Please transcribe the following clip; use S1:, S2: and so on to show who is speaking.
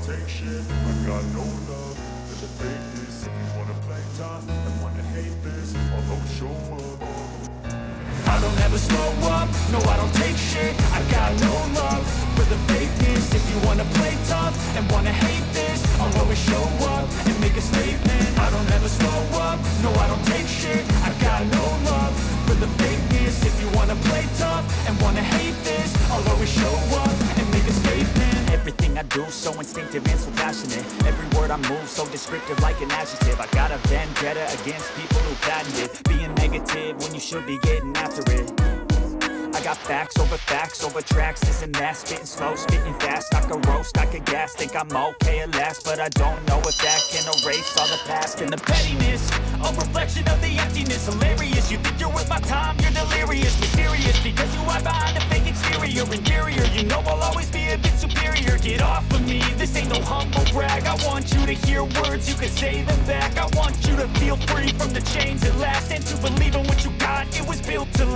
S1: take shit. I got no love for the fakeness. If you wanna play tough and wanna hate this, I'll always show up.
S2: I don't ever slow up, no I don't take shit. I got no love for the fakeness. If you wanna play tough and wanna hate this, I'll always show up and make a statement. I don't ever slow up, no I don't take shit. I got no love for the fakeness. If you wanna play tough and wanna hate this, I'll always show up and make a statement. Everything I do so instinctive and so passionate. Every word I move so descriptive like an adjective. I got a vendetta against people who patented being negative when you should be getting after it. I got facts over tracks, this and that. Spitting slow, spitting fast, I could roast, I could gas. Think I'm okay at last, but I don't know if that can erase all the past. And the pettiness, a reflection of the emptiness. Hilarious, you think you're worth my time, you're delirious. Mysterious, because you hide behind a fake exterior. Inferior, you know I'll always be a bit superior. Get off of me, this ain't no humble brag. I want you to hear words, you can say them back. I want you to feel free from the chains